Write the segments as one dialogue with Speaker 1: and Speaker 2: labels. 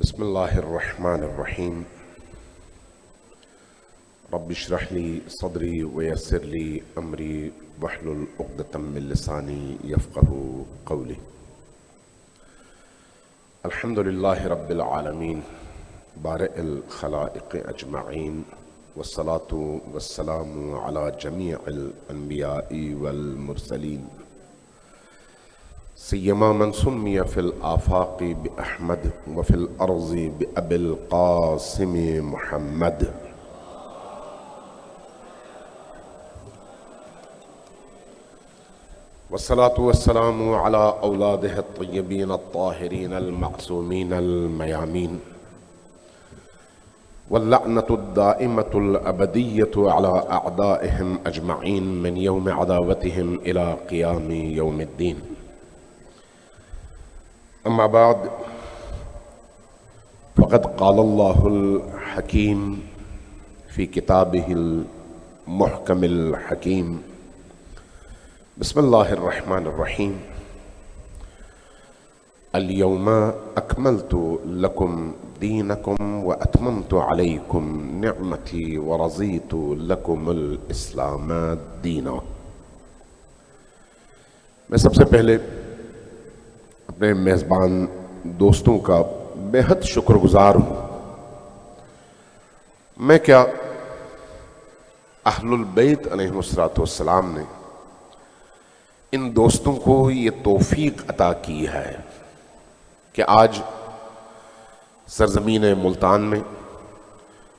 Speaker 1: بسم الله الرحمن الرحيم. رب اشرح لي صدري ويسر لي أمري واحلل عقدة من لساني يفقه قولي. الحمد لله رب العالمين بارئ الخلائق أجمعين، والصلاة والسلام على جميع الأنبياء والمرسلين، سيما من سمي في الآفاق بأحمد وفي الأرض بأبي القاسم محمد. والصلاة والسلام على أولاده الطيبين الطاهرين المعصومين الميامين، واللعنة الدائمة الأبدية على أعدائهم أجمعين من يوم عداوتهم إلى قيام يوم الدين. أما بعد، فقد قال الله الحكيم في كتابه المحكم الحكيم: بسم الله الرحمن الرحيم. اليوم أكملت لكم دينكم وأتممت عليكم نعمتي ورضيت لكم الإسلام دينا. میں سب سے پہلے اپنے میزبان دوستوں کا بے حد شکر گزار ہوں۔ میں کیا، اہل البیت علیہ السلام نے ان دوستوں کو یہ توفیق عطا کی ہے کہ آج سرزمین ملتان میں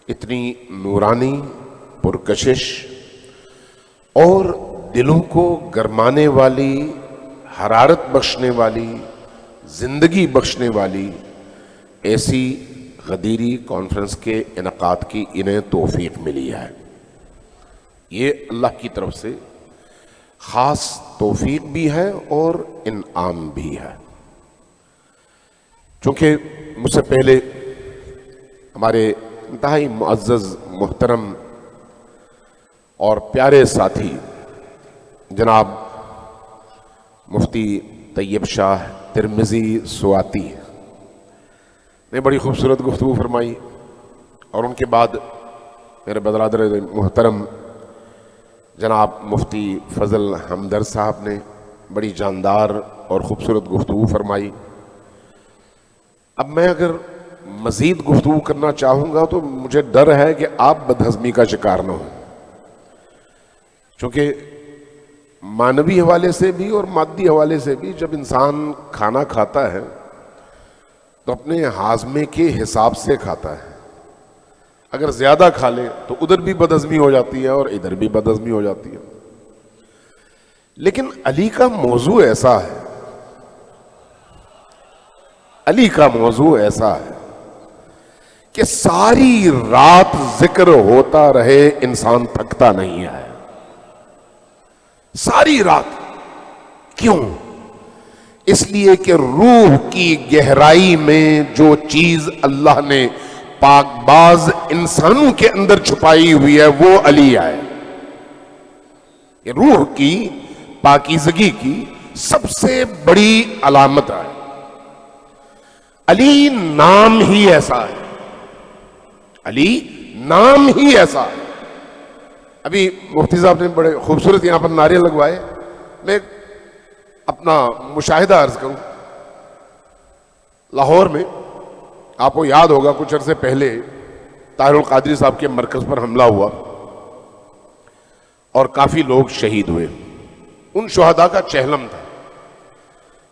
Speaker 1: اتنی نورانی، پرکشش اور دلوں کو گرمانے والی، حرارت بخشنے والی، زندگی بخشنے والی ایسی غدیری کانفرنس کے انعقاد کی انہیں توفیق ملی ہے۔ یہ اللہ کی طرف سے خاص توفیق بھی ہے اور انعام بھی ہے۔ چونکہ مجھ سے پہلے ہمارے انتہائی معزز، محترم اور پیارے ساتھی جناب مفتی طیب شاہ ترمذی سواتی نے بڑی خوبصورت گفتگو فرمائی، اور ان کے بعد میرے برادر محترم جناب مفتی فضل ہمدرد صاحب نے بڑی جاندار اور خوبصورت گفتگو فرمائی۔ اب میں اگر مزید گفتگو کرنا چاہوں گا تو مجھے ڈر ہے کہ آپ بدہضمی کا شکار نہ ہوں، چونکہ معنوی حوالے سے بھی اور مادی حوالے سے بھی جب انسان کھانا کھاتا ہے تو اپنے ہاضمے کے حساب سے کھاتا ہے۔ اگر زیادہ کھا لے تو ادھر بھی بدہضمی ہو جاتی ہے اور ادھر بھی بدہضمی ہو جاتی ہے۔ لیکن علی کا موضوع ایسا ہے، علی کا موضوع ایسا ہے کہ ساری رات ذکر ہوتا رہے انسان تھکتا نہیں ہے، ساری رات۔ کیوں؟ اس لیے کہ روح کی گہرائی میں جو چیز اللہ نے پاک باز انسانوں کے اندر چھپائی ہوئی ہے وہ علی ہے۔ یہ روح کی پاکیزگی کی سب سے بڑی علامت ہے۔ علی نام ہی ایسا ہے، علی نام ہی ایسا ہے۔ ابھی مفتی صاحب نے بڑے خوبصورت یہاں پر نعرے لگوائے، میں اپنا مشاہدہ عرض کروں۔ لاہور میں آپ کو یاد ہوگا کچھ عرصے پہلے طاہر القادری صاحب کے مرکز پر حملہ ہوا اور کافی لوگ شہید ہوئے۔ ان شہداء کا چہلم تھا،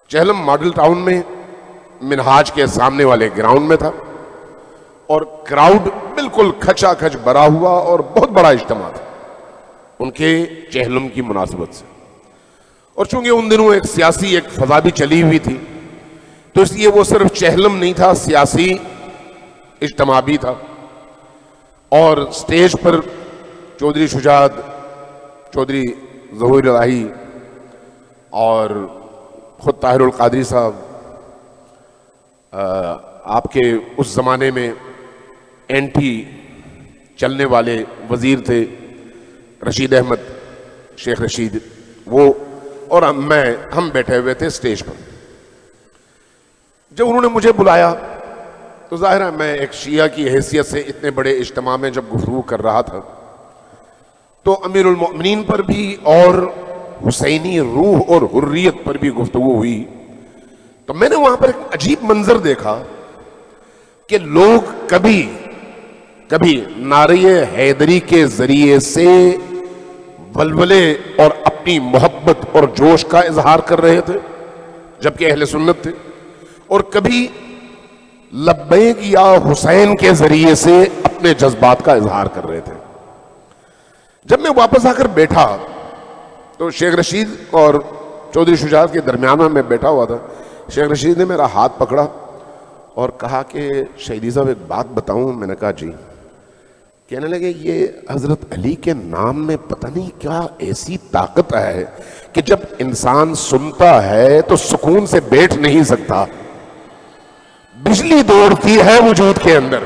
Speaker 1: چہلم ماڈل ٹاؤن میں منہاج کے سامنے والے گراؤنڈ میں تھا، اور کراؤڈ بالکل کھچا کھچ بھرا ہوا اور بہت بڑا اجتماع تھا ان کے چہلم کی مناسبت سے۔ اور چونکہ ان دنوں ایک سیاسی ایک فضا بھی چلی ہوئی تھی، تو اس لیے وہ صرف چہلم نہیں تھا، سیاسی اجتماع بھی تھا۔ اور سٹیج پر چودھری شجاعت، چودھری ظہور الہی اور خود طاہر القادری صاحب، آپ کے اس زمانے میں اینٹی چلنے والے وزیر تھے رشید احمد، شیخ رشید، وہ اور ہم بیٹھے ہوئے تھے سٹیج پر۔ جب انہوں نے مجھے بلایا تو ظاہر ہے میں ایک شیعہ کی حیثیت سے اتنے بڑے اجتماع میں جب گفتگو کر رہا تھا تو امیر المؤمنین پر بھی اور حسینی روح اور حریت پر بھی گفتگو ہوئی، تو میں نے وہاں پر ایک عجیب منظر دیکھا کہ لوگ کبھی نعرہ حیدری کے ذریعے سے ولولے اور اپنی محبت اور جوش کا اظہار کر رہے تھے جبکہ اہل سنت تھے، اور کبھی لبیک یا حسین کے ذریعے سے اپنے جذبات کا اظہار کر رہے تھے۔ جب میں واپس آ کر بیٹھا تو شیخ رشید اور چودھری شجاعت کے درمیان میں بیٹھا ہوا تھا، شیخ رشید نے میرا ہاتھ پکڑا اور کہا کہ شہیدی صاحب ایک بات بتاؤں؟ میں نے کہا جی۔ کہنے لگے یہ حضرت علی کے نام میں پتہ نہیں کیا ایسی طاقت ہے کہ جب انسان سنتا ہے تو سکون سے بیٹھ نہیں سکتا، بجلی دوڑتی ہے وجود کے اندر،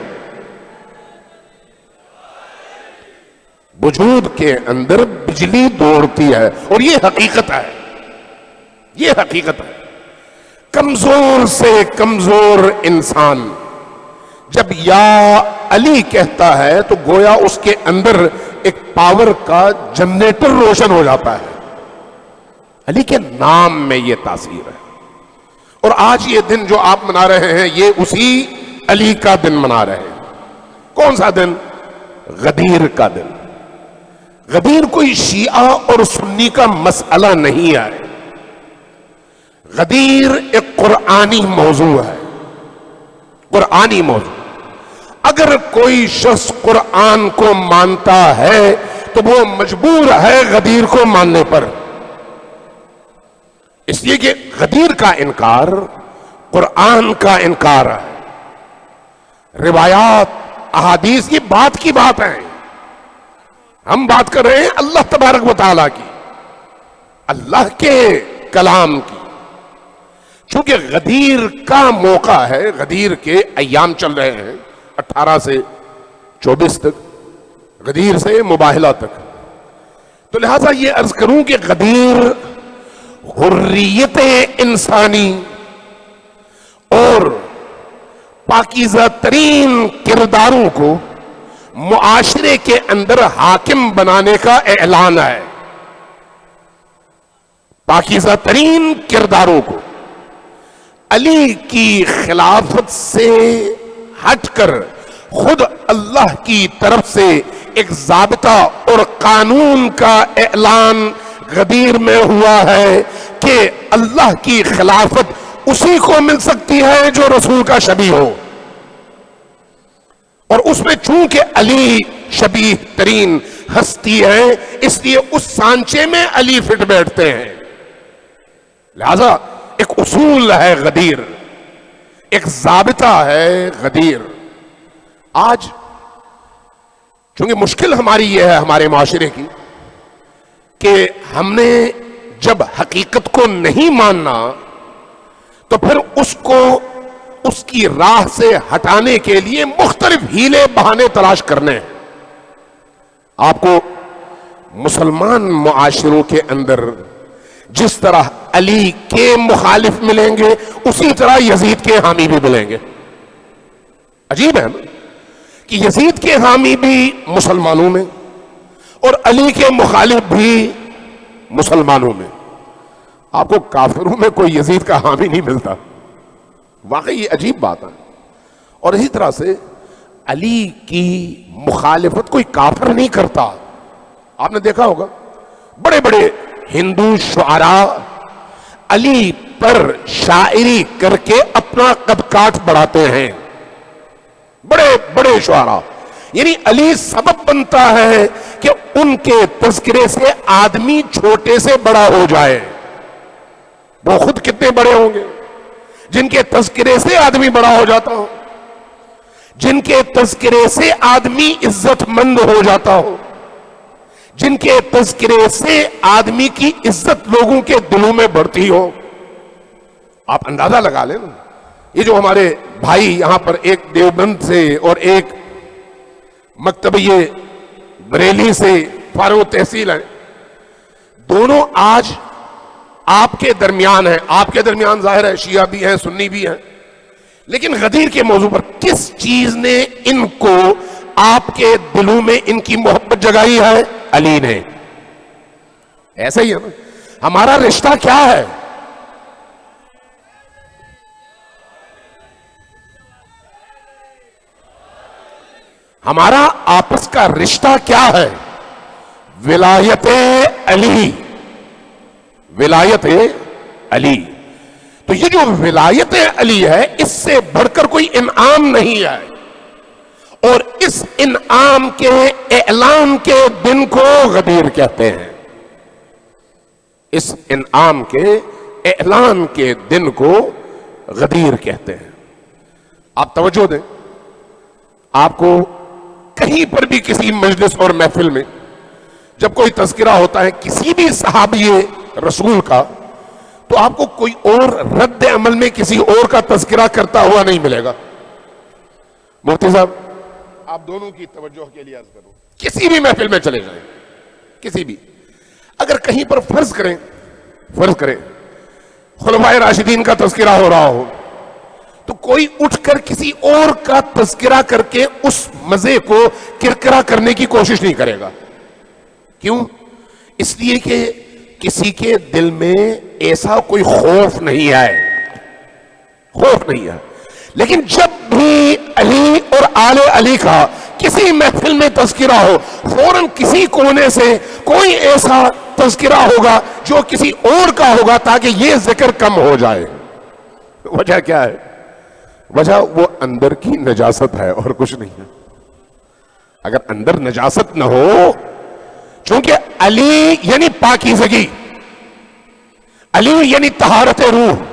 Speaker 1: وجود کے اندر بجلی دوڑتی ہے، اور یہ حقیقت ہے، یہ حقیقت ہے۔ کمزور سے کمزور انسان جب یا علی کہتا ہے تو گویا اس کے اندر ایک پاور کا جنریٹر روشن ہو جاتا ہے۔ علی کے نام میں یہ تاثیر ہے، اور آج یہ دن جو آپ منا رہے ہیں یہ اسی علی کا دن منا رہے ہیں۔ کون سا دن؟ غدیر کا دن۔ غدیر کوئی شیعہ اور سنی کا مسئلہ نہیں ہے، غدیر ایک قرآنی موضوع ہے، قرآنی موضوع۔ اگر کوئی شخص قرآن کو مانتا ہے تو وہ مجبور ہے غدیر کو ماننے پر، اس لیے کہ غدیر کا انکار قرآن کا انکار ہے۔ روایات، احادیث یہ بات کی بات ہے، ہم بات کر رہے ہیں اللہ تبارک و تعالیٰ کی، اللہ کے کلام کی۔ چونکہ غدیر کا موقع ہے، غدیر کے ایام چل رہے ہیں 18 سے 24 تک، غدیر سے مباہلہ تک، تو لہذا یہ عرض کروں کہ غدیر حریت انسانی اور پاکیزہ ترین کرداروں کو معاشرے کے اندر حاکم بنانے کا اعلان ہے۔ پاکیزہ ترین کرداروں کو علی کی خلافت سے ہٹ کر خود اللہ کی طرف سے ایک ضابطہ اور قانون کا اعلان غدیر میں ہوا ہے کہ اللہ کی خلافت اسی کو مل سکتی ہے جو رسول کا شبیہ ہو، اور اس میں چونکہ علی شبیہ ترین ہستی ہے اس لیے اس سانچے میں علی فٹ بیٹھتے ہیں۔ لہذا ایک اصول ہے غدیر، ایک ضابطہ ہے غدیر۔ آج چونکہ مشکل ہماری یہ ہے ہمارے معاشرے کی کہ ہم نے جب حقیقت کو نہیں ماننا تو پھر اس کو اس کی راہ سے ہٹانے کے لیے مختلف ہیلے بہانے تلاش کرنے ہیں۔ آپ کو مسلمان معاشروں کے اندر جس طرح علی کے مخالف ملیں گے اسی طرح یزید کے حامی بھی ملیں گے۔ عجیب ہے نا کہ یزید کے حامی بھی مسلمانوں میں اور علی کے مخالف بھی مسلمانوں میں، آپ کو کافروں میں کوئی یزید کا حامی نہیں ملتا۔ واقعی یہ عجیب بات ہے۔ اور اسی طرح سے علی کی مخالفت کوئی کافر نہیں کرتا۔ آپ نے دیکھا ہوگا بڑے بڑے ہندو شعراء علی پر شاعری کر کے اپنا قد کاٹ بڑھاتے ہیں، بڑے بڑے شعراء، یعنی علی سبب بنتا ہے کہ ان کے تذکرے سے آدمی چھوٹے سے بڑا ہو جائے۔ وہ خود کتنے بڑے ہوں گے جن کے تذکرے سے آدمی بڑا ہو جاتا ہو، جن کے تذکرے سے آدمی عزت مند ہو جاتا ہو، جن کے تذکرے سے آدمی کی عزت لوگوں کے دلوں میں بڑھتی ہو۔ آپ اندازہ لگا لیں نا، یہ جو ہمارے بھائی یہاں پر ایک دیوبند سے اور ایک مکتبیہ بریلی سے فارغ تحصیل ہیں، دونوں آج آپ کے درمیان ہیں۔ آپ کے درمیان ظاہر ہے شیعہ بھی ہیں، سنی بھی ہیں، لیکن غدیر کے موضوع پر کس چیز نے ان کو آپ کے دلوں میں ان کی محبت جگائی ہے؟ علی نے. ایسا ہی ہے نا. ہمارا رشتہ کیا ہے؟ ہمارا آپس کا رشتہ کیا ہے؟ ولایت علی. ولایت علی. تو یہ جو ولایت علی ہے اس سے بڑھ کر کوئی انعام نہیں ہے، اور اس انعام کے اعلان کے دن کو غدیر کہتے ہیں. اس انعام کے اعلان کے دن کو غدیر کہتے ہیں. آپ توجہ دیں، آپ کو کہیں پر بھی کسی مجلس اور محفل میں جب کوئی تذکرہ ہوتا ہے کسی بھی صحابی رسول کا، تو آپ کو کوئی اور رد عمل میں کسی اور کا تذکرہ کرتا ہوا نہیں ملے گا. مفتی صاحب آپ دونوں کی توجہ کے لیے عرض کروں، کسی بھی محفل میں چلے جائیں، کسی بھی، اگر کہیں پر فرض کریں خلفائے راشدین کا تذکرہ ہو رہا ہو، تو کوئی اٹھ کر کسی اور کا تذکرہ کر کے اس مزے کو کرکرا کرنے کی کوشش نہیں کرے گا. کیوں؟ اس لیے کہ کسی کے دل میں ایسا کوئی خوف نہیں ہے. لیکن جب بھی علی اور آل علی کا کسی محفل میں تذکرہ ہو، فوراً کسی کونے سے کوئی ایسا تذکرہ ہوگا جو کسی اور کا ہوگا تاکہ یہ ذکر کم ہو جائے. وجہ کیا ہے؟ وجہ وہ اندر کی نجاست ہے اور کچھ نہیں ہے. اگر اندر نجاست نہ ہو، چونکہ علی یعنی پاکیزگی، علی یعنی طہارت روح.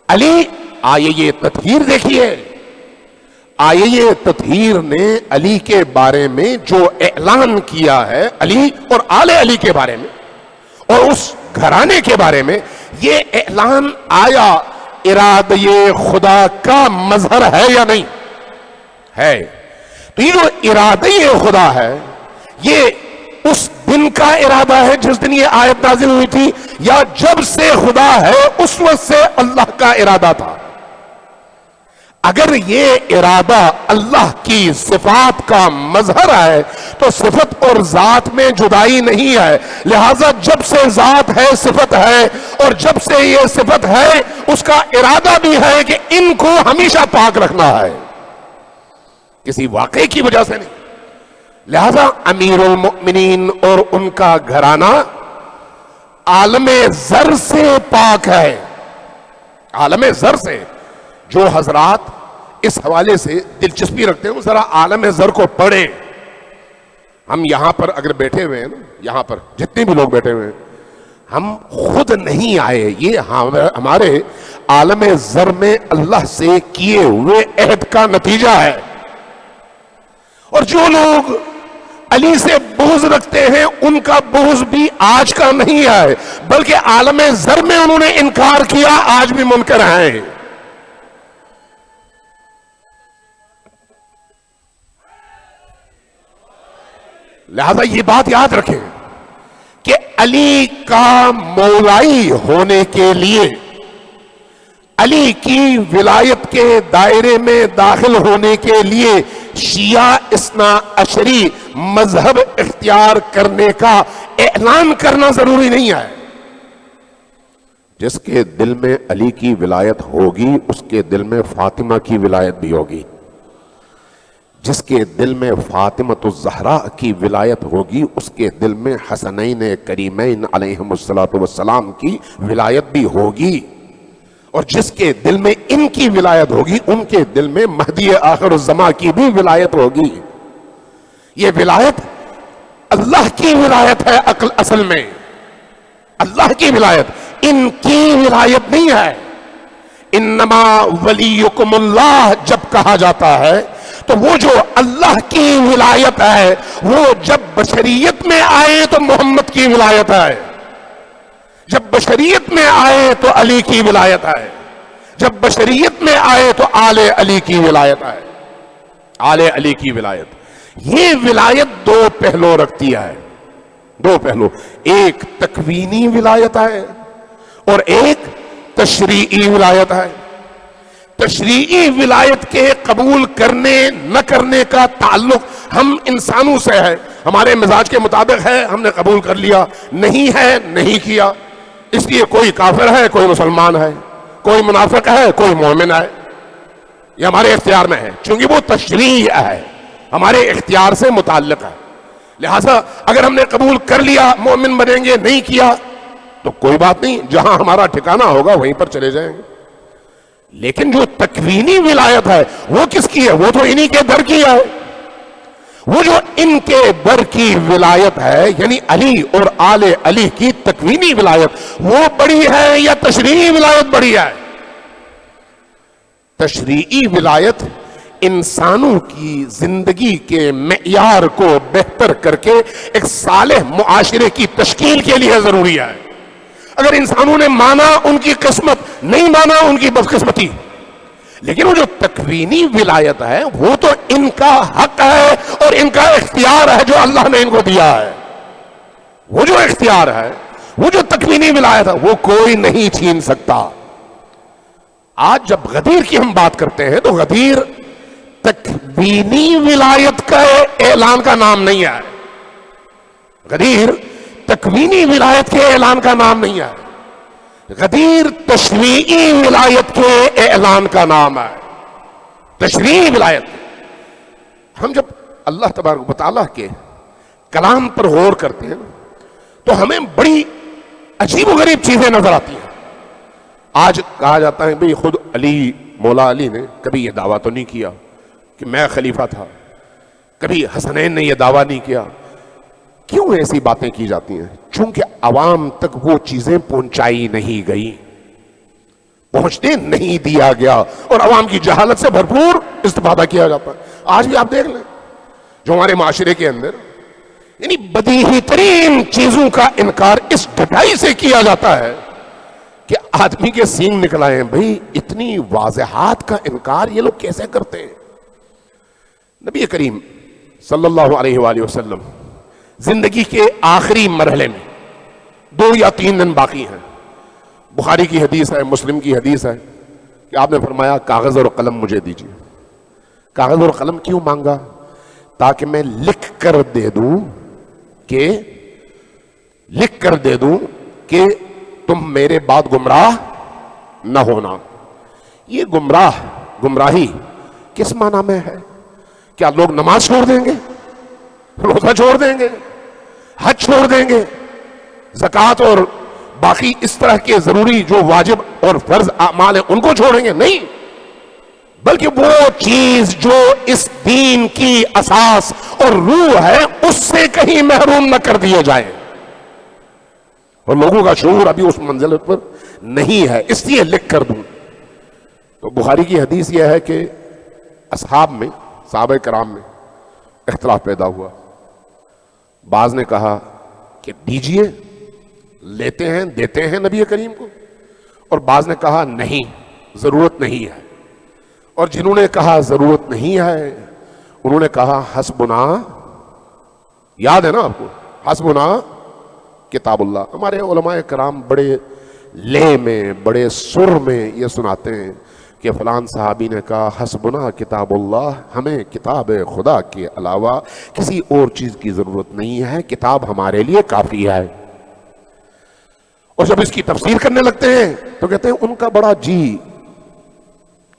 Speaker 1: علی آئے یہ تطہیر دیکھیے، آئے یہ تطہیر نے علی کے بارے میں جو اعلان کیا ہے، علی اور آل علی کے بارے میں اور اس گھرانے کے بارے میں، یہ اعلان آیا ارادہ خدا کا مظہر ہے یا نہیں ہے؟ تو یہ جو ارادہ خدا ہے، یہ اس دن کا ارادہ ہے جس دن یہ آیت نازل ہوئی تھی، یا جب سے خدا ہے اس وقت سے اللہ کا ارادہ تھا؟ اگر یہ ارادہ اللہ کی صفات کا مظہر ہے تو صفت اور ذات میں جدائی نہیں ہے، لہذا جب سے ذات ہے صفت ہے، اور جب سے یہ صفت ہے اس کا ارادہ بھی ہے کہ ان کو ہمیشہ پاک رکھنا ہے، کسی واقعے کی وجہ سے نہیں. لہذا امیر المؤمنین اور ان کا گھرانہ عالم زر سے پاک ہے، عالم زر سے. جو حضرات اس حوالے سے دلچسپی رکھتے ہیں ذرا عالم زر کو پڑھیں. ہم یہاں پر اگر بیٹھے ہوئے ہیں نا، یہاں پر جتنے بھی لوگ بیٹھے ہوئے ہیں، ہم خود نہیں آئے، یہ ہمارے عالم زر میں اللہ سے کیے ہوئے عہد کا نتیجہ ہے. اور جو لوگ علی سے بغض رکھتے ہیں ان کا بغض بھی آج کا نہیں ہے، بلکہ عالم زر میں انہوں نے انکار کیا، آج بھی منکر ہیں. لہذا یہ بات یاد رکھیں کہ علی کا مولائی ہونے کے لیے، علی کی ولایت کے دائرے میں داخل ہونے کے لیے شیعہ اثنا عشری مذہب اختیار کرنے کا اعلان کرنا ضروری نہیں ہے. جس کے دل میں علی کی ولایت ہوگی اس کے دل میں فاطمہ کی ولایت بھی ہوگی. جس کے دل میں فاطمۃ الزہرا کی ولایت ہوگی اس کے دل میں حسنین کریمین علیہم السلام کی ولایت بھی ہوگی. اور جس کے دل میں ان کی ولایت ہوگی ان کے دل میں مہدی آخر الزمان کی بھی ولایت ہوگی. یہ ولایت اللہ کی ولایت ہے، اصل میں اللہ کی ولایت، ان کی ولایت نہیں ہے. انما ولیکم اللہ جب کہا جاتا ہے تو وہ جو اللہ کی ولایت ہے وہ جب بشریت میں آئے تو محمد کی ولایت ہے، جب بشریت میں آئے تو علی کی ولایت ہے، جب بشریت میں آئے تو آل علی کی ولایت ہے. آل علی کی ولایت، یہ ولایت دو پہلو رکھتی ہے، دو پہلو، ایک تکوینی ولایت ہے اور ایک تشریعی ولایت ہے. تشریعی ولایت کے قبول کرنے نہ کرنے کا تعلق ہم انسانوں سے ہے، ہمارے مزاج کے مطابق ہے، ہم نے قبول کر لیا، نہیں ہے نہیں کیا، اس لیے کوئی کافر ہے کوئی مسلمان ہے، کوئی منافق ہے کوئی مومن ہے، یہ ہمارے اختیار میں ہے، چونکہ وہ تشریع ہے، ہمارے اختیار سے متعلق ہے، لہذا اگر ہم نے قبول کر لیا مومن بنیں گے، نہیں کیا تو کوئی بات نہیں، جہاں ہمارا ٹھکانہ ہوگا وہیں پر چلے جائیں گے۔ لیکن جو تکوینی ولایت ہے وہ کس کی ہے؟ وہ تو انہی کے در کی ہے۔ وہ جو ان کے در کی ولایت ہے، یعنی علی اور آل علی کی تکوینی ولایت، وہ بڑی ہے یا تشریعی ولایت بڑی ہے؟ تشریعی ولایت انسانوں کی زندگی کے معیار کو بہتر کر کے ایک صالح معاشرے کی تشکیل کے لیے ضروری ہے۔ اگر انسانوں نے مانا ان کی قسمت، نہیں مانا ان کی بدقسمتی، لیکن وہ جو تکوینی ولایت ہے وہ تو ان کا حق ہے اور ان کا اختیار ہے جو اللہ نے ان کو دیا ہے۔ وہ جو اختیار ہے، وہ جو تکوینی ولایت ہے، وہ کوئی نہیں چھین سکتا۔ آج جب غدیر کی ہم بات کرتے ہیں تو غدیر تکوینی ولایت کا اعلان کا نام نہیں ہے، غدیر تکوینی ولایت کے اعلان کا نام نہیں ہے، غدیر تشریعی ولایت کے اعلان کا نام ہے، تشریعی ولایت۔ ہم جب اللہ تبارک و تعالیٰ کے کلام پر غور کرتے ہیں تو ہمیں بڑی عجیب و غریب چیزیں نظر آتی ہیں۔ آج کہا جاتا ہے بھئی خود علی، مولا علی نے کبھی یہ دعویٰ تو نہیں کیا کہ میں خلیفہ تھا، کبھی حسنین نے یہ دعویٰ نہیں کیا۔ کیوں ایسی باتیں کی جاتی ہیں؟ چونکہ عوام تک وہ چیزیں پہنچائی نہیں گئی، پہنچنے نہیں دیا گیا، اور عوام کی جہالت سے بھرپور استفادہ کیا جاتا ہے۔ آج بھی آپ دیکھ لیں جو ہمارے معاشرے کے اندر یعنی بدیہی ترین چیزوں کا انکار اس ڈٹائی سے کیا جاتا ہے کہ آدمی کے سینگ نکل آئے ہیں، بھئی اتنی واضحات کا انکار یہ لوگ کیسے کرتے ہیں؟ نبی کریم صلی اللہ علیہ وآلہ وسلم زندگی کے آخری مرحلے میں 2 یا 3 دن باقی ہیں۔ بخاری کی حدیث ہے، مسلم کی حدیث ہے کہ آپ نے فرمایا کاغذ اور قلم مجھے دیجیے۔ کاغذ اور قلم کیوں مانگا؟ تاکہ میں لکھ کر دے دوں کہ تم میرے بعد گمراہ نہ ہونا۔ یہ گمراہی کس معنی میں ہے؟ کیا لوگ نماز چھوڑ دیں گے، روزہ چھوڑ دیں گے، حج چھوڑ دیں گے، زکوٰۃ اور باقی اس طرح کے ضروری جو واجب اور فرض اعمال ہیں ان کو چھوڑیں گے؟ نہیں، بلکہ وہ چیز جو اس دین کی اساس اور روح ہے اس سے کہیں محروم نہ کر دیے جائیں، اور لوگوں کا شعور ابھی اس منزل پر نہیں ہے، اس لیے لکھ کر دوں۔ تو بخاری کی حدیث یہ ہے کہ صحابہ کرام میں اختلاف پیدا ہوا، بعض نے کہا کہ دیجئے، لیتے ہیں دیتے ہیں نبی کریم کو، اور بعض نے کہا نہیں ضرورت نہیں ہے، اور جنہوں نے کہا ضرورت نہیں ہے انہوں نے کہا حسبنا، یاد ہے نا آپ کو، حسبنا کتاب اللہ۔ ہمارے علماء کرام بڑے لے میں، بڑے سر میں یہ سناتے ہیں کہ فلان صحابی نے کہا حسبنا کتاب اللہ، ہمیں کتاب خدا کے علاوہ کسی اور چیز کی ضرورت نہیں ہے، کتاب ہمارے لیے کافی ہے۔ اور جب اس کی تفسیر کرنے لگتے ہیں تو کہتے ہیں ان کا بڑا جی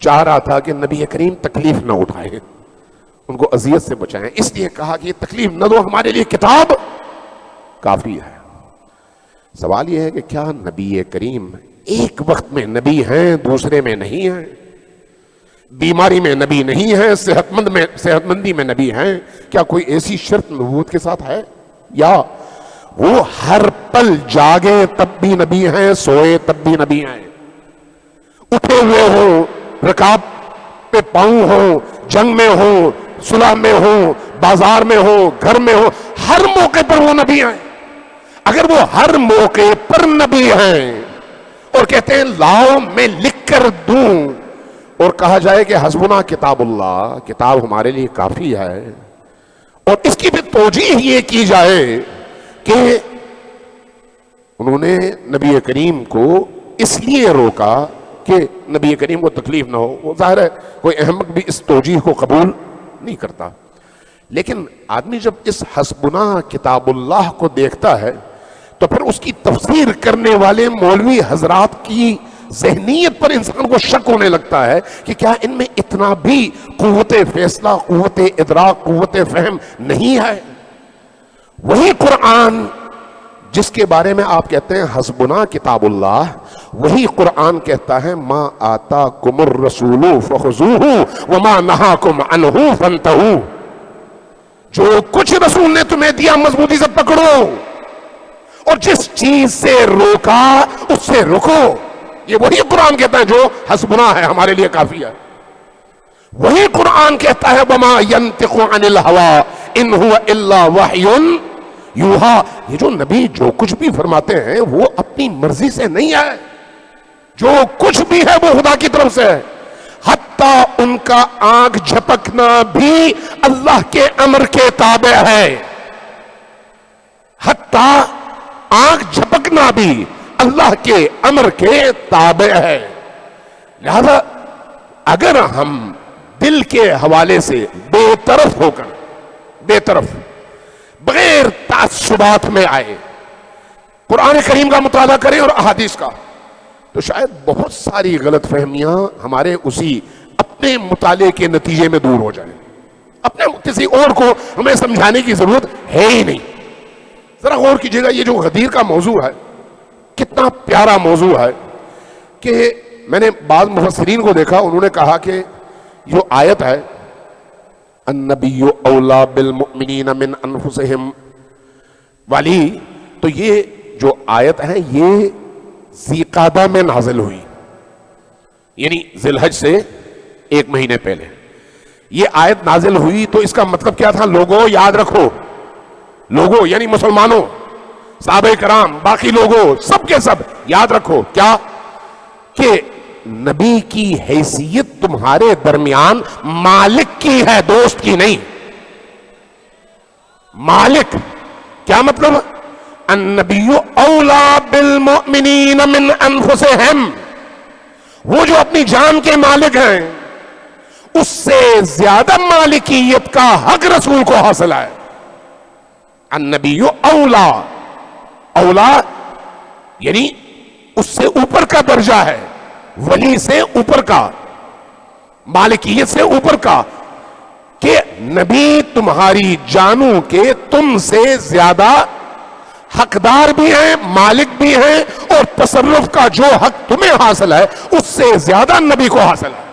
Speaker 1: چاہ رہا تھا کہ نبی کریم تکلیف نہ اٹھائے، ان کو اذیت سے بچائیں، اس لیے کہا کہ یہ تکلیف نہ دو، ہمارے لیے کتاب کافی ہے۔ سوال یہ ہے کہ کیا نبی کریم ایک وقت میں نبی ہیں دوسرے میں نہیں ہیں؟ بیماری میں نبی نہیں ہیں، صحت مندی میں نبی ہیں؟ کیا کوئی ایسی شرط نبوت کے ساتھ ہے؟ یا وہ ہر پل جاگے تب بھی نبی ہیں، سوئے تب بھی نبی ہیں، اٹھے ہوئے ہوں، رکاب پہ پاؤں ہوں، جنگ میں ہوں، صلح میں ہوں، بازار میں ہوں، گھر میں ہوں، ہر موقع پر وہ نبی ہیں۔ اگر وہ ہر موقع پر نبی ہیں اور کہتے ہیں لاؤ میں لکھ کر دوں، اور کہا جائے کہ حسبنا کتاب اللہ، کتاب ہمارے لیے کافی ہے، اور اس کی بھی توجیہ یہ کی جائے کہ انہوں نے نبی کریم کو اس لیے روکا کہ نبی کریم کو تکلیف نہ ہو، وہ ظاہر ہے کوئی احمق بھی اس توجیہ کو قبول نہیں کرتا. لیکن آدمی جب اس حسبنا کتاب اللہ کو دیکھتا ہے تو پھر اس کی تفسیر کرنے والے مولوی حضرات کی ذہنیت پر انسان کو شک ہونے لگتا ہے کہ کیا ان میں اتنا بھی قوت فیصلہ، قوت ادراک، قوت فہم نہیں ہے. وہی قرآن جس کے بارے میں آپ کہتے ہیں حسبنا کتاب اللہ، وہی قرآن کہتا ہے ما آتاکم الرسول فخذوہ وما نہاکم عنہ فانتہوا. جو کچھ رسول نے تمہیں دیا مضبوطی سے پکڑو، اور جس چیز سے روکا اس سے رکو. یہ وہی قرآن کہتا ہے جو حسبنا ہے، ہمارے لیے کافی ہے. وہی قرآن کہتا ہے وما ینطق عن الہوى ان هو الا وحی یوحا. یہ جو نبی جو کچھ بھی فرماتے ہیں وہ اپنی مرضی سے نہیں ہے، جو کچھ بھی ہے وہ خدا کی طرف سے ہے. حتیٰ ان کا آنکھ جھپکنا بھی اللہ کے امر کے تابع ہے. حتیٰ آنکھ جھپکنا بھی اللہ کے امر کے تابع ہے. لہذا اگر ہم دل کے حوالے سے بے طرف ہو کر، بے طرف بغیر تعصبات میں آئے، قرآن کریم کا مطالعہ کریں اور احادیث کا، تو شاید بہت ساری غلط فہمیاں ہمارے اسی اپنے مطالعے کے نتیجے میں دور ہو جائیں. اپنے کسی اور کو ہمیں سمجھانے کی ضرورت ہے ہی نہیں. ذرا غور کیجئے گا، یہ جو غدیر کا موضوع ہے کتنا پیارا موضوع ہے کہ میں نے بعض مفسرین کو دیکھا، انہوں نے کہا کہ جو آیت ہے النبی اولا بالمؤمنین من انفسہم والی، تو یہ جو آیت ہے یہ ذی قعدہ میں نازل ہوئی، یعنی ذی الحج سے 1 مہینے پہلے یہ آیت نازل ہوئی. تو اس کا مطلب کیا تھا؟ لوگوں یاد رکھو، لوگوں یعنی مسلمانوں، صحابہ کرام، باقی لوگوں، سب کے سب یاد رکھو کیا کہ نبی کی حیثیت تمہارے درمیان مالک کی ہے، دوست کی نہیں. مالک کیا مطلب؟ النبی اولا بالمؤمنین من انفسہم، وہ جو اپنی جان کے مالک ہیں اس سے زیادہ مالکیت کا حق رسول کو حاصل ہے. النبی اولا، اولا یعنی اس سے اوپر کا درجہ ہے، ولی سے اوپر کا، مالکیت سے اوپر کا، کہ نبی تمہاری جانوں کے تم سے زیادہ حقدار بھی ہیں، مالک بھی ہیں، اور تصرف کا جو حق تمہیں حاصل ہے اس سے زیادہ نبی کو حاصل ہے.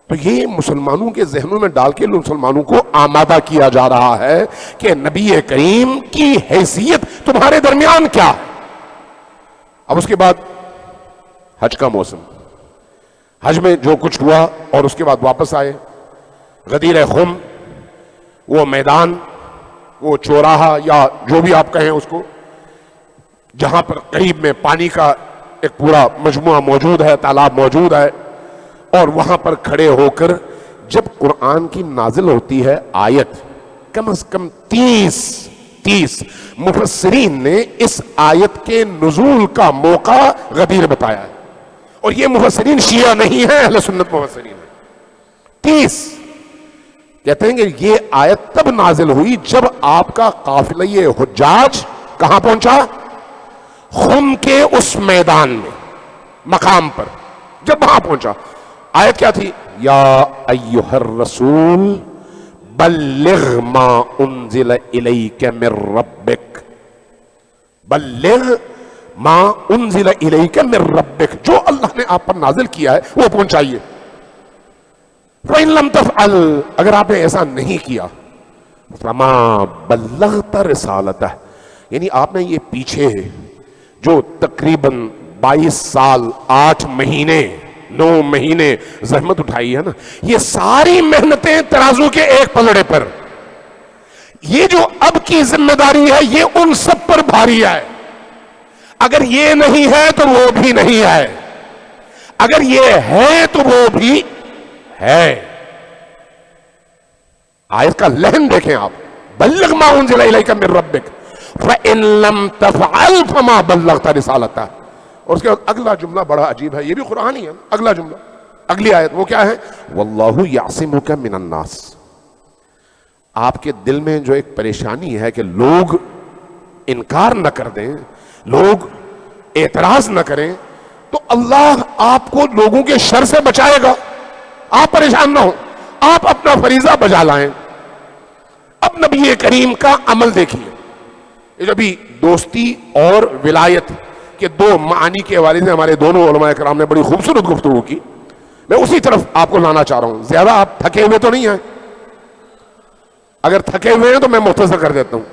Speaker 1: تو یہ مسلمانوں کے ذہنوں میں ڈال کے مسلمانوں کو آمادہ کیا جا رہا ہے کہ نبی کریم کی حیثیت تمہارے درمیان کیا ہے. اب اس کے بعد حج کا موسم، حج میں جو کچھ ہوا اور اس کے بعد واپس آئے، غدیر خم، وہ میدان، وہ چوراہا یا جو بھی آپ کہیں اس کو، جہاں پر قریب میں پانی کا ایک پورا مجموعہ موجود ہے، تالاب موجود ہے، اور وہاں پر کھڑے ہو کر جب قرآن کی نازل ہوتی ہے آیت، کم از کم 30 مفسرین نے اس آیت کے نزول کا موقع غدیر بتایا ہے. اور یہ مفسرین شیعہ نہیں ہیں، اہل سنت مفسرین ہیں. 30 کہتے ہیں کہ یہ آیت تب نازل ہوئی جب آپ کا قافلہ حجاج کہاں پہنچا؟ خم کے اس میدان میں، مقام پر جب وہاں پہنچا. آیت کیا تھی؟ یا ایھا الرسول بلغ ما انزل الیک من ربک، بلغ ما انزل الیک من ربک، جو اللہ نے آپ پر نازل کیا ہے وہ پہنچائیے. فَإِن لَمْ تَفْعَلْ، اگر آپ نے ایسا نہیں کیا، فَمَا بَلَّغْتَ رِسَالَتَهْ، یعنی آپ نے یہ پیچھے جو تقریباً 22 سال 8 مہینے 9 مہینے زحمت اٹھائی ہے نا، یہ ساری محنتیں ترازو کے ایک پلڑے پر، یہ جو اب کی ذمہ داری ہے یہ ان سب پر بھاری ہے. اگر یہ نہیں ہے تو وہ بھی نہیں ہے، اگر یہ ہے تو وہ بھی ہے. آیت کا لحن دیکھیں آپ، بلغ ما انزل الیک من ربک فإن لم تفعل فما بلغت رسالتہ. اور اس کے بعد اگلا جملہ بڑا عجیب ہے، یہ بھی قرآنی ہے، اگلا جملہ اگلی آیت وہ کیا ہے؟ واللہ یعصمک من الناس. آپ کے دل میں جو ایک پریشانی ہے کہ لوگ انکار نہ کر دیں، لوگ اعتراض نہ کریں، تو اللہ آپ کو لوگوں کے شر سے بچائے گا. آپ پریشان نہ ہو، آپ اپنا فریضہ بجا لائیں. اب نبی کریم کا عمل دیکھیے. یہ جو بھی دوستی اور ولایت کے دو معانی کے حوالے سے ہمارے دونوں علماء کرام نے بڑی خوبصورت گفتگو کی، میں اسی طرف آپ کو لانا چاہ رہا ہوں. زیادہ آپ تھکے ہوئے تو نہیں ہیں؟ اگر تھکے ہوئے ہیں تو میں مختصر کر دیتا ہوں.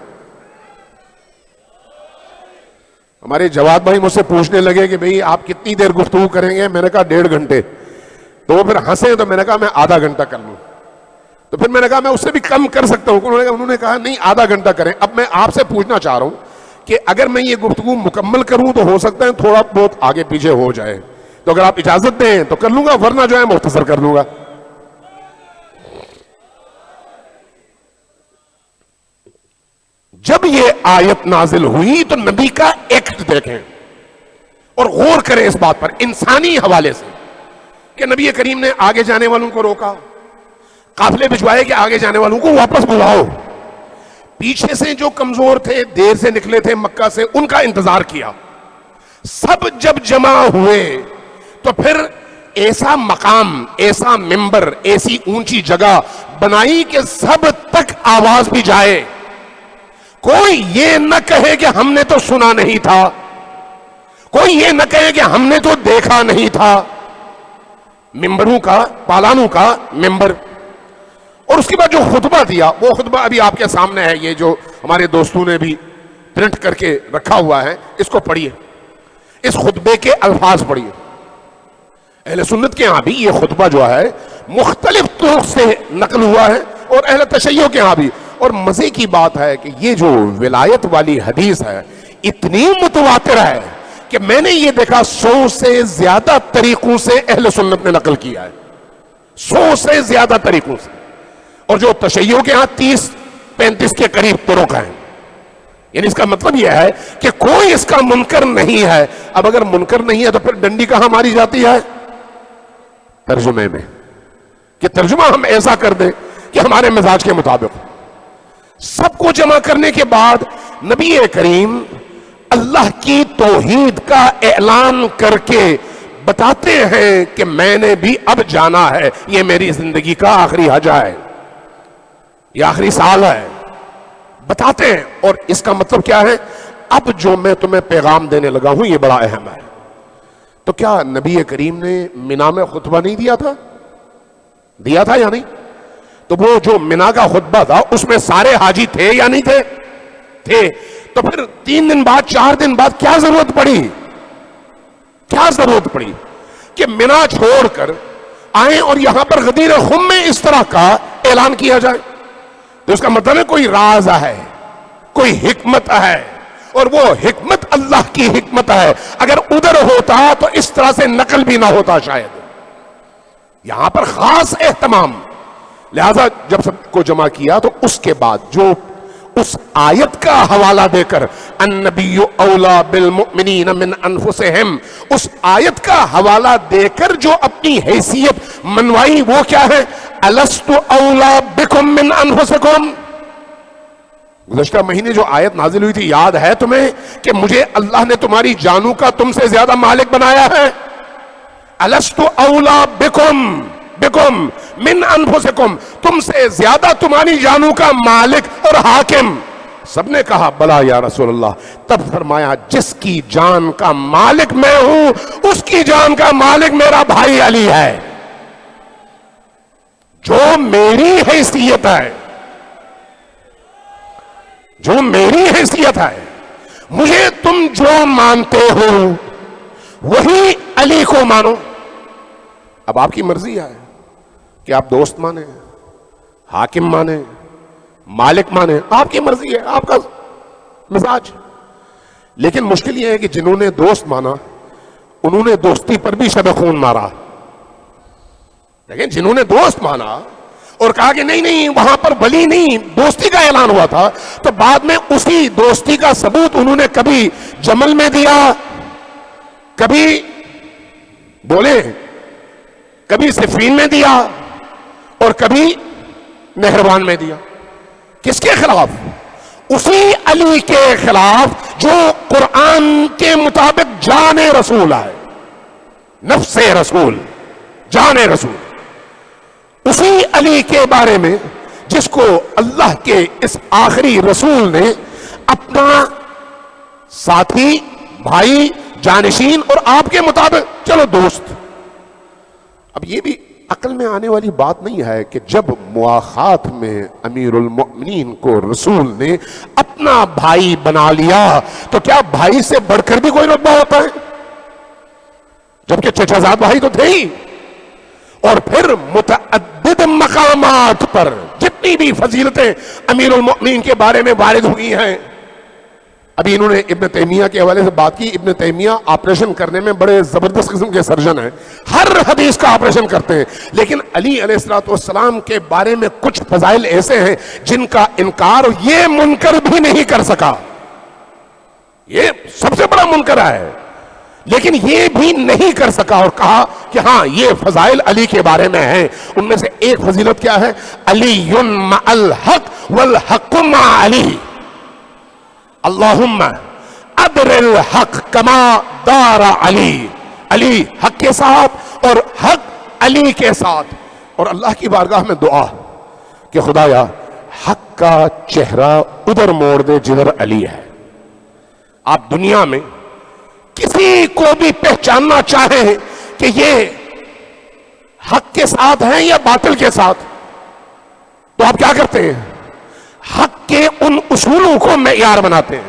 Speaker 1: ہمارے جواد بھائی مجھ سے پوچھنے لگے کہ بھئی آپ کتنی دیر گفتگو کریں گے؟ میں نے کہا 1.5 گھنٹے. تو وہ پھر ہنسے تو میں نے کہا میں آدھا گھنٹہ کر لوں. تو پھر میں نے کہا میں اس سے بھی کم کر سکتا ہوں. انہوں نے کہا نہیں آدھا گھنٹہ کریں. اب میں آپ سے پوچھنا چاہ رہا ہوں کہ اگر میں یہ گفتگو مکمل کروں تو ہو سکتا ہے تھوڑا بہت آگے پیچھے ہو جائے، تو اگر آپ اجازت دیں تو کر لوں گا، ورنہ جو ہے مختصر کر دوں گا. جب یہ آیت نازل ہوئی تو نبی کا ایکٹ دیکھیں اور غور کریں اس بات پر انسانی حوالے سے کہ نبی کریم نے آگے جانے والوں کو روکا، قافلے بھجوائے کہ آگے جانے والوں کو واپس بلاؤ. پیچھے سے جو کمزور تھے، دیر سے نکلے تھے مکہ سے، ان کا انتظار کیا. سب جب جمع ہوئے تو پھر ایسا مقام، ایسا ممبر، ایسی اونچی جگہ بنائی کہ سب تک آواز بھی جائے. کوئی یہ نہ کہے کہ ہم نے تو سنا نہیں تھا، کوئی یہ نہ کہے کہ ہم نے تو دیکھا نہیں تھا. ممبروں کا، پالانوں کا ممبر. اور اس کے بعد جو خطبہ دیا، وہ خطبہ ابھی آپ کے سامنے ہے، یہ جو ہمارے دوستوں نے بھی پرنٹ کر کے رکھا ہوا ہے، اس کو پڑھیے. اس خطبے کے الفاظ پڑھیے. اہل سنت کے ہاں بھی یہ خطبہ جو ہے مختلف طرق سے نقل ہوا ہے، اور اہل تشیع کے ہاں بھی. اور مزے کی بات ہے کہ یہ جو ولایت والی حدیث ہے اتنی متواتر ہے کہ میں نے یہ دیکھا 100 سے زیادہ طریقوں سے اہل سنت نے نقل کیا ہے. 100 سے زیادہ طریقوں سے. اور جو تشیع کے ہاں 30-35 کے قریب طرق ہیں. یعنی اس کا مطلب یہ ہے کہ کوئی اس کا منکر نہیں ہے. اب اگر منکر نہیں ہے تو پھر ڈنڈی کہاں ماری جاتی ہے؟ ترجمے میں. کہ ترجمہ ہم ایسا کر دیں کہ ہمارے مزاج کے مطابق. سب کو جمع کرنے کے بعد نبی کریم اللہ کی توحید کا اعلان کر کے بتاتے ہیں کہ میں نے بھی اب جانا ہے، یہ میری زندگی کا آخری حج ہے، یہ آخری سال ہے. بتاتے ہیں. اور اس کا مطلب کیا ہے؟ اب جو میں تمہیں پیغام دینے لگا ہوں یہ بڑا اہم ہے. تو کیا نبی کریم نے منا میں خطبہ نہیں دیا تھا؟ دیا تھا یا نہیں؟ تو وہ جو منا کا خطبہ تھا اس میں سارے حاجی تھے یا نہیں تھے؟ تھے. تو پھر 3 دن بعد 4 دن بعد کیا ضرورت پڑی؟ کیا ضرورت پڑی کہ منا چھوڑ کر آئیں اور یہاں پر غدیر خم میں اس طرح کا اعلان کیا جائے؟ تو اس کا مطلب ہے کوئی راز ہے، کوئی حکمت ہے، اور وہ حکمت اللہ کی حکمت ہے. اگر ادھر ہوتا تو اس طرح سے نقل بھی نہ ہوتا شاید. یہاں پر خاص اہتمام. لہذا جب سب کو جمع کیا تو اس کے بعد جو اس آیت کا حوالہ دے کر النبی اولا بالمؤمنین من انفسہم، اس آیت کا حوالہ دے کر جو اپنی حیثیت منوائی وہ کیا ہے؟ الست اولا بکم من انفسکم. گزشتہ مہینے جو آیت نازل ہوئی تھی یاد ہے تمہیں کہ مجھے اللہ نے تمہاری جانوں کا تم سے زیادہ مالک بنایا ہے. الست اولا بکم من انفسکم، تم سے زیادہ تمہاری جانوں کا مالک اور حاکم. سب نے کہا بلا یا رسول اللہ. تب فرمایا جس کی جان کا مالک میں ہوں اس کی جان کا مالک میرا بھائی علی ہے. جو میری حیثیت ہے، جو میری حیثیت ہے، مجھے تم جو مانتے ہو وہی علی کو مانو. اب آپ کی مرضی ہے کہ آپ دوست مانے، حاکم مانے، مالک مانے، آپ کی مرضی ہے، آپ کا مزاج. لیکن مشکل یہ ہے کہ جنہوں نے دوست مانا انہوں نے دوستی پر بھی شب خون مارا. لیکن جنہوں نے دوست مانا اور کہا کہ نہیں نہیں وہاں پر ولی نہیں، دوستی کا اعلان ہوا تھا، تو بعد میں اسی دوستی کا ثبوت انہوں نے کبھی جمل میں دیا، کبھی بولے کبھی صفین میں دیا اور کبھی نہروان میں دیا. کس کے خلاف؟ اسی علی کے خلاف جو قرآن کے مطابق جان رسول ہے، نفس رسول، جان رسول. اسی علی کے بارے میں جس کو اللہ کے اس آخری رسول نے اپنا ساتھی، بھائی، جانشین اور آپ کے مطابق چلو دوست. اب یہ بھی عقل میں آنے والی بات نہیں ہے کہ جب مواخات میں امیر المؤمنین کو رسول نے اپنا بھائی بنا لیا تو کیا بھائی سے بڑھ کر بھی کوئی رتبہ ہوتا ہے؟ جبکہ چچا زاد بھائی تو تھے ہی. اور پھر متعدد مقامات پر جتنی بھی فضیلتیں امیر المؤمنین کے بارے میں وارد ہوئی ہیں. ابھی انہوں نے ابن تیمیہ کے حوالے سے بات کی. ابن تیمیہ آپریشن کرنے میں بڑے زبردست قسم کے سرجن ہیں، ہر حدیث کا آپریشن کرتے ہیں. لیکن علی علیہ السلام کے بارے میں کچھ فضائل ایسے ہیں جن کا انکار یہ منکر بھی نہیں کر سکا. یہ سب سے بڑا منکر ہے، لیکن یہ بھی نہیں کر سکا اور کہا کہ ہاں یہ فضائل علی کے بارے میں ہیں. ان میں سے ایک فضیلت کیا ہے؟ علی مع الحق والحق مع علی. اللہم ادر الحق کما دار علی. علی حق کے ساتھ اور حق علی کے ساتھ. اور اللہ کی بارگاہ میں دعا کہ خدایا حق کا چہرہ ادھر موڑ دے جدھر علی ہے. آپ دنیا میں کسی کو بھی پہچاننا چاہیں کہ یہ حق کے ساتھ ہیں یا باطل کے ساتھ، تو آپ کیا کرتے ہیں؟ حق کے ان اصولوں کو معیار بناتے ہیں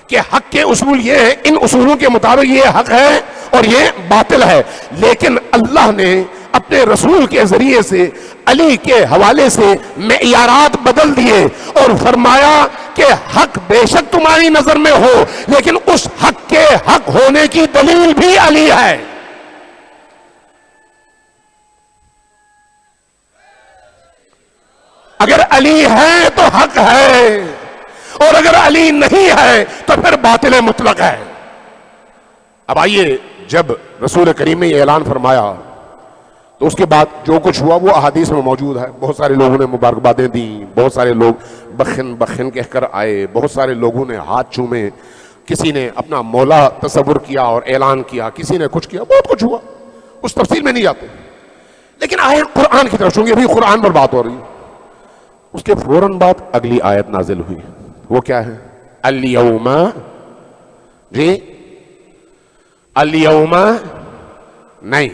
Speaker 1: کہ حق کے اصول یہ ہے، ان اصولوں کے مطابق یہ حق ہے اور یہ باطل ہے. لیکن اللہ نے اپنے رسول کے ذریعے سے علی کے حوالے سے معیارات بدل دیے اور فرمایا کہ حق بے شک تمہاری نظر میں ہو، لیکن اس حق کے حق ہونے کی دلیل بھی علی ہے. اگر علی ہے تو حق ہے، اور اگر علی نہیں ہے تو پھر باطل مطلق ہے. اب آئیے، جب رسول کریم نے یہ اعلان فرمایا تو اس کے بعد جو کچھ ہوا وہ احادیث میں موجود ہے. بہت سارے لوگوں نے مبارکبادیں دیں، بہت سارے لوگ بخن بخن کہہ کر آئے، بہت سارے لوگوں نے ہاتھ چومے، کسی نے اپنا مولا تصور کیا اور اعلان کیا، کسی نے کچھ کیا، بہت کچھ ہوا. اس تفصیل میں نہیں جاتے. لیکن آئے قرآن کی طرف، چونکہ ابھی قرآن پر بات ہو رہی ہے. اس کے فوراً بعد اگلی آیت نازل ہوئی. وہ کیا ہے؟ الیوم، جی الیوم، نہیں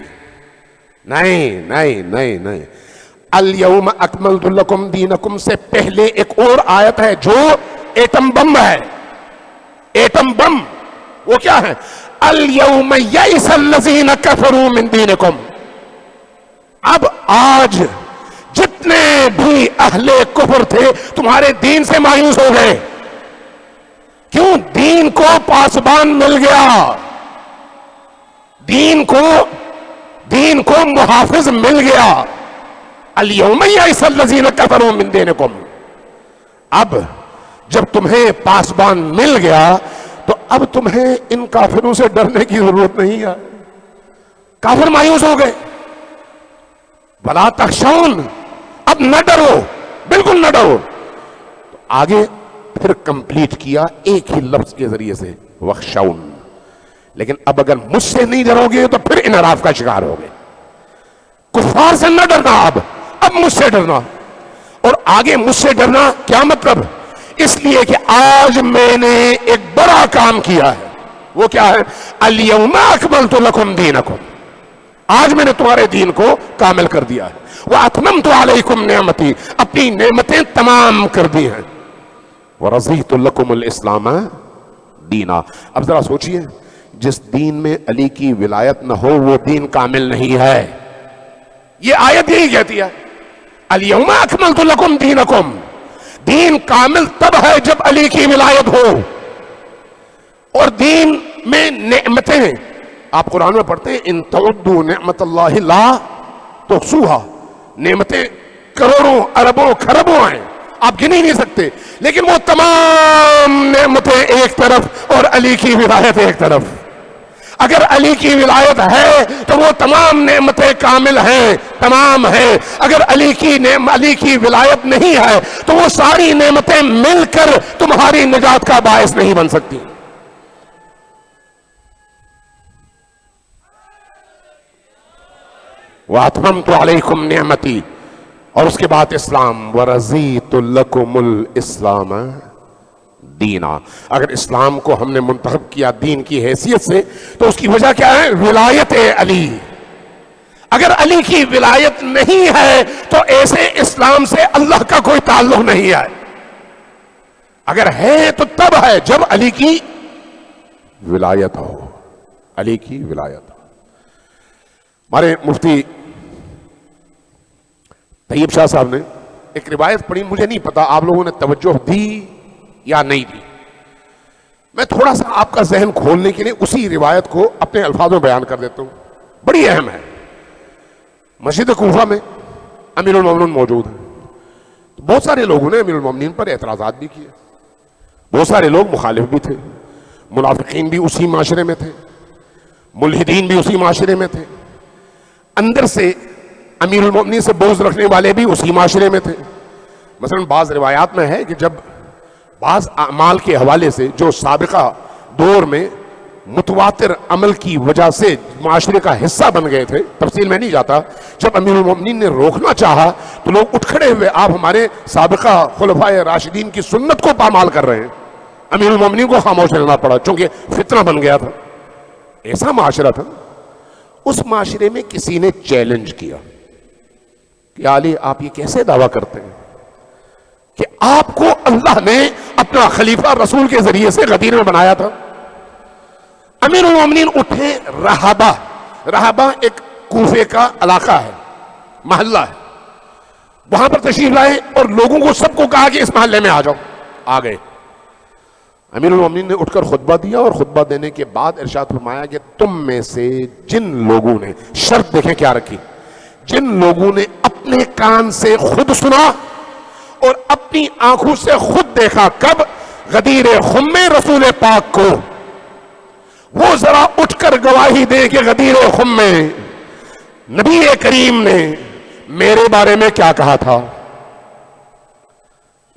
Speaker 1: نہیں نہیں نہیں نہیں، الیوم اکملت لکم دینکم سے پہلے ایک اور آیت ہے جو ایٹم بم ہے. ایٹم بم وہ کیا ہے؟ الیوم یئس الذین کفروا من دینکم. اب آج جتنے بھی اہل کفر تھے تمہارے دین سے مایوس ہو گئے. کیوں؟ دین کو پاسبان مل گیا، دین کو محافظ مل گیا. الیوم یئس الذین کفروا من دینکم. اب جب تمہیں پاسبان مل گیا تو اب تمہیں ان کافروں سے ڈرنے کی ضرورت نہیں ہے. کافر مایوس ہو گئے. ولا تخشون، اب نہ ڈرو، بالکل نہ ڈرو. تو آگے پھر کمپلیٹ کیا ایک ہی لفظ کے ذریعے سے، وخشون. لیکن اب اگر مجھ سے نہیں ڈرو گے تو پھر انحراف کا شکار ہوگے. کفار سے نہ ڈرنا، اب مجھ سے ڈرنا. اور آگے مجھ سے ڈرنا کیا مطلب؟ اس لیے کہ آج میں نے ایک بڑا کام کیا ہے. وہ کیا ہے؟ الیوم اکملت لکم دینکم. آج میں نے تمہارے دین کو کامل کر دیا ہے. واتممت علیکم نعمتی، اپنی نعمتیں تمام کر دی ہیں. ورضیت لکم الاسلام دینا. اب ذرا سوچئے، جس دین میں علی کی ولایت نہ ہو وہ دین کامل نہیں ہے. یہ آیت یہی کہتی ہے، الیوم اکملت لکم دینکم. دین کامل تب ہے جب علی کی ولایت ہو. اور دین میں نعمتیں آپ قرآن میں پڑھتے ہیں، ان تعدوا نعمت اللہ لا تحصوها. نعمتیں کروڑوں اربوں کھربوں ہیں، آپ گن ہی نہیں سکتے. لیکن وہ تمام نعمتیں ایک طرف اور علی کی ولایت ایک طرف. اگر علی کی ولایت ہے تو وہ تمام نعمتیں کامل ہیں، تمام ہیں۔ اگر علی کی ولایت نہیں ہے تو وہ ساری نعمتیں مل کر تمہاری نجات کا باعث نہیں بن سکتی۔ وَأَتْمَمْتُ عَلَيْكُمْ نِعْمَتِي، اور اس کے بعد اسلام، وَرَضِيتُ لَكُمُ الْإِسْلَامَ دینا۔ اگر اسلام کو ہم نے منتخب کیا دین کی حیثیت سے تو اس کی وجہ کیا ہے؟ ولایت علی۔ اگر علی کی ولایت نہیں ہے تو ایسے اسلام سے اللہ کا کوئی تعلق نہیں ہے۔ اگر ہے تو تب ہے جب علی کی ولایت ہو، علی کی ولایت ہو۔ ہمارے مفتی طیب شاہ صاحب نے ایک روایت پڑھی، مجھے نہیں پتا آپ لوگوں نے توجہ دی یا نہیں دی، میں تھوڑا سا آپ کا ذہن کھولنے کے لیے اسی روایت کو اپنے الفاظ میں بیان کر دیتا ہوں، بڑی اہم ہے۔ مسجد کوفہ میں امیر المومنین موجود ہیں، بہت سارے لوگوں نے امیر المومنین پر اعتراضات بھی کیے، بہت سارے لوگ مخالف بھی تھے، منافقین بھی اسی معاشرے میں تھے، ملحدین بھی اسی معاشرے میں تھے، اندر سے امیر المومنین سے بغض رکھنے والے بھی اسی معاشرے میں تھے۔ مثلا بعض روایات میں ہے کہ جب بعض اعمال کے حوالے سے جو سابقہ دور میں متواتر عمل کی وجہ سے معاشرے کا حصہ بن گئے تھے، تفصیل میں نہیں جاتا، جب امیر المومنین نے روکنا چاہا تو لوگ اٹھ کھڑے ہوئے، آپ ہمارے سابقہ خلفائے راشدین کی سنت کو پامال کر رہے ہیں۔ امیر المومنین کو خاموش رہنا پڑا چونکہ فتنہ بن گیا تھا، ایسا معاشرہ تھا۔ اس معاشرے میں کسی نے چیلنج کیا کہ علی آپ یہ کیسے دعویٰ کرتے ہیں کہ آپ کو اللہ نے اپنا خلیفہ رسول کے ذریعے سے غدیر میں بنایا تھا؟ امیر المومنین اٹھے، رہابہ ایک کوفے کا علاقہ ہے، محلہ ہے، وہاں پر تشریف لائے اور لوگوں کو سب کو کہا کہ اس محلے میں آ جاؤ، آ گئے۔ امیر المومنین نے اٹھ کر خطبہ دیا اور خطبہ دینے کے بعد ارشاد فرمایا کہ تم میں سے جن لوگوں نے، شرط دیکھیں کیا رکھی، جن لوگوں نے اپنے کان سے خود سنا اور اپنی آنکھوں سے خود دیکھا، کب؟ غدیر خم رسول پاک کو، وہ ذرا اٹھ کر گواہی دے کہ غدیر خم میں نبی کریم نے میرے بارے میں کیا کہا تھا۔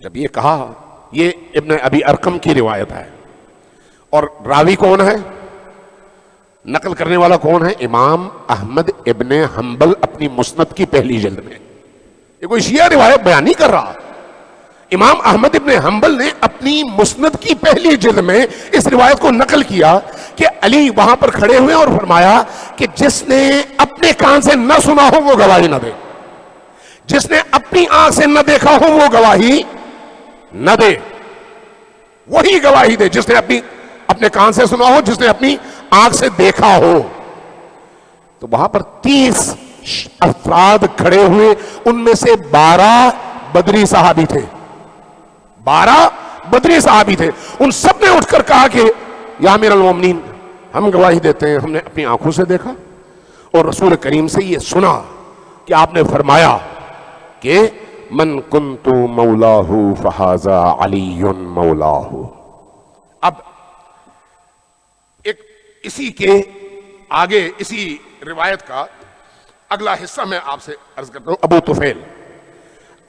Speaker 1: جب یہ کہا، یہ ابن ابی ارقم کی روایت ہے، اور راوی کون ہے، نقل کرنے والا کون ہے؟ امام احمد ابن حنبل اپنی مسند کی پہلی جلد میں۔ یہ کوئی شیعہ روایت بیان نہیں کر رہا، امام احمد ابن حنبل نے اپنی مسند کی پہلی جلد میں اس روایت کو نقل کیا کہ علی وہاں پر کھڑے ہوئے اور فرمایا کہ جس نے اپنے کان سے نہ سنا ہو وہ گواہی نہ دے، جس نے اپنی آنکھ سے نہ دیکھا ہو وہ گواہی نہ دے، وہی گواہی دے جس نے اپنے کان سے سنا ہو، جس نے اپنی آنکھ سے دیکھا ہو۔ تو وہاں پر 30 افراد کھڑے ہوئے، ان میں سے 12 بدری صحابی تھے، 12 بدری صحابی تھے۔ ان سب نے اٹھ کر کہا کہ یا امیر المومنین، ہم گواہی دیتے ہیں ہم نے اپنی آنکھوں سے دیکھا اور رسول کریم سے یہ سنا کہ آپ نے فرمایا کہ من کنت مولاہ فہذا علی مولاہ۔ اب ایک اسی کے آگے اسی روایت کا اگلا حصہ میں آپ سے عرض کرتا ہوں۔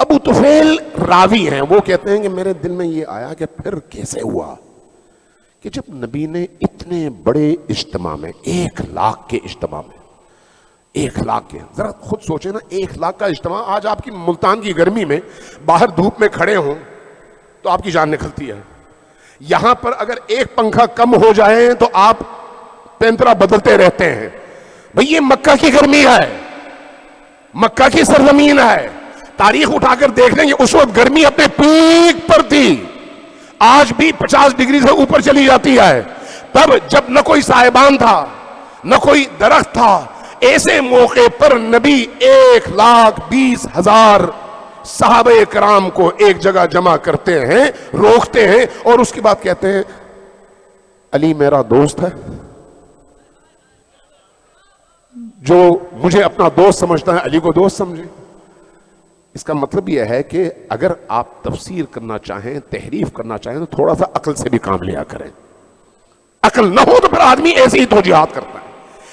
Speaker 1: ابو طفیل راوی ہیں، وہ کہتے ہیں کہ میرے دل میں یہ آیا کہ پھر کیسے ہوا کہ جب نبی نے اتنے بڑے اجتماع میں، 1 لاکھ کے اجتماع میں، 1 لاکھ کے، ذرا خود سوچیں نا، 1 لاکھ کا اجتماع، آج آپ کی ملتان کی گرمی میں باہر دھوپ میں کھڑے ہوں تو آپ کی جان نکلتی ہے، یہاں پر اگر ایک پنکھا کم ہو جائے تو آپ پینترا بدلتے رہتے ہیں۔ بھئی یہ مکہ کی گرمی ہے، مکہ کی سرزمین ہے، تاریخ اٹھا کر دیکھ لیں کہ اس وقت گرمی اپنے پیک پر تھی، آج بھی 50 ڈگری سے اوپر چلی جاتی ہے۔ تب جب نہ کوئی سائبان تھا، نہ کوئی درخت تھا، ایسے موقع پر نبی 1,20,000 صحابہ کرام کو ایک جگہ جمع کرتے ہیں، روکتے ہیں اور اس کے بعد کہتے ہیں علی میرا دوست ہے، جو مجھے اپنا دوست سمجھتا ہے علی کو دوست سمجھے۔ اس کا مطلب یہ ہے کہ اگر آپ تفسیر کرنا چاہیں، تحریف کرنا چاہیں تو تھوڑا سا عقل سے بھی کام لیا کریں، عقل نہ ہو تو پھر آدمی ایسے ہی توجیہات کرتا ہے.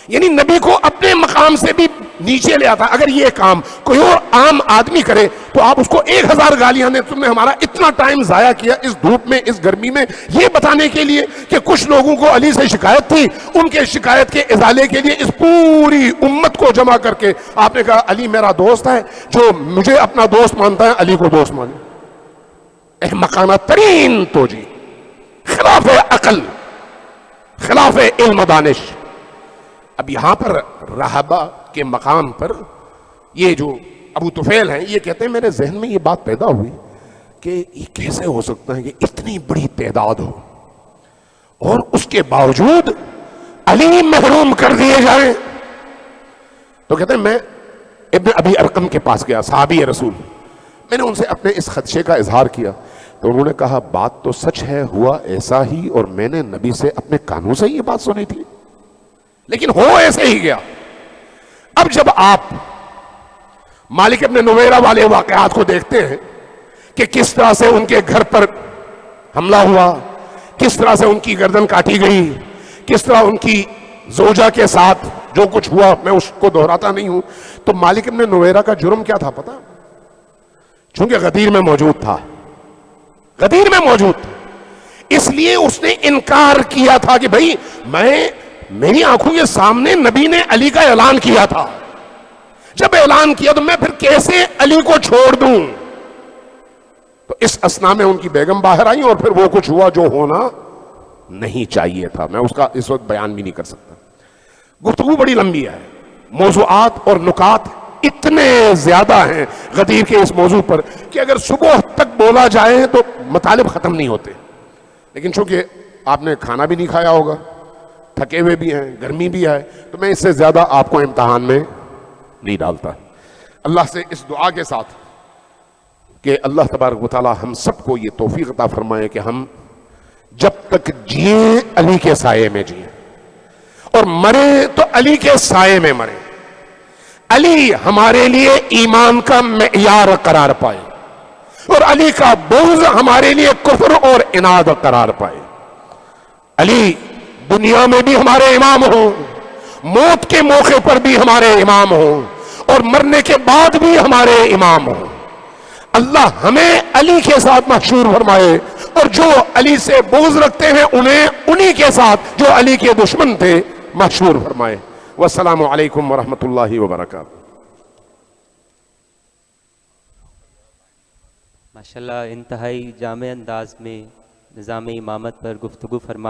Speaker 1: یعنی نبی کو اپنے مقام سے بھی نیچے لے آتا. اگر یہ کام کوئی اور عام آدمی کرے تو آپ اس کو 1000 گالیاں دیں. تم نے ہمارا اتنا ٹائم ضائع کیا اس دھوپ میں, اس گرمی میں, یہ بتانے کے لیے کہ کچھ لوگوں کو علی سے شکایت تھی, ان کے شکایت کے ازالے کے لیے اس پوری امت کو جمع کر کے آپ نے کہا علی میرا دوست ہے, جو مجھے اپنا دوست مانتا ہے علی کو دوست مانے. احمقانہ ترین توجیہ, خلاف عقل, خلاف علم دانش. اب یہاں پر راہبہ کے مقام پر یہ جو ابو طفیل ہیں یہ کہتے ہیں میرے ذہن میں یہ بات پیدا ہوئی کہ یہ کیسے ہو سکتا ہے کہ اتنی بڑی تعداد ہو اور اس کے باوجود علی محروم کر دیے جائیں. تو کہتے ہیں میں ابن ابی ارقم کے پاس گیا, صحابی رسول, میں نے ان سے اپنے اس خدشے کا اظہار کیا تو انہوں نے کہا بات تو سچ ہے, ہوا ایسا ہی, اور میں نے نبی سے اپنے کانوں سے یہ بات سنی تھی, لیکن ہو ایسے ہی گیا. اب جب آپ مالک ابن نویرہ والے واقعات کو دیکھتے ہیں کہ کس طرح سے ان کے گھر پر حملہ ہوا, کس طرح سے ان کی گردن کاٹی گئی, کس طرح ان کی زوجہ کے ساتھ جو کچھ ہوا, میں اس کو دہراتا نہیں ہوں. تو مالک ابن نویرہ کا جرم کیا تھا پتا؟ چونکہ غدیر میں موجود تھا, غدیر میں موجود تھا, اس لیے اس نے انکار کیا تھا کہ بھائی میری آنکھوں کے سامنے نبی نے علی کا اعلان کیا تھا, جب اعلان کیا تو میں پھر کیسے علی کو چھوڑ دوں. تو اس اسنا میں ان کی بیگم باہر آئی اور پھر وہ کچھ ہوا جو ہونا نہیں چاہیے تھا. میں اس کا اس وقت بیان بھی نہیں کر سکتا, گفتگو بڑی لمبی ہے, موضوعات اور نکات اتنے زیادہ ہیں غدیر کے اس موضوع پر کہ اگر صبح تک بولا جائے تو مطالب ختم نہیں ہوتے. لیکن چونکہ آپ نے کھانا بھی نہیں کھایا ہوگا, تھکے ہوئے بھی ہیں, گرمی بھی ہے, تو میں اس سے زیادہ آپ کو امتحان میں نہیں ڈالتا. اللہ سے اس دعا کے ساتھ کہ اللہ تبارک و تعالی ہم سب کو یہ توفیق عطا فرمائے کہ ہم جب تک جئیں علی کے سائے میں جئیں اور مرے تو علی کے سائے میں مرے. علی ہمارے لیے ایمان کا معیار قرار پائے اور علی کا بغض ہمارے لیے کفر اور عناد قرار پائے. علی دنیا میں بھی ہمارے امام ہوں, موت کے موقع پر بھی ہمارے امام ہوں, اور مرنے کے بعد بھی ہمارے امام ہوں. اللہ ہمیں علی کے ساتھ محشور فرمائے, اور جو علی سے بغض رکھتے ہیں انہیں انہی کے ساتھ جو علی کے دشمن تھے محشور فرمائے. والسلام علیکم ورحمۃ اللہ وبرکاتہ.
Speaker 2: ماشاءاللہ انتہائی جامع انداز میں نظام امامت پر گفتگو فرما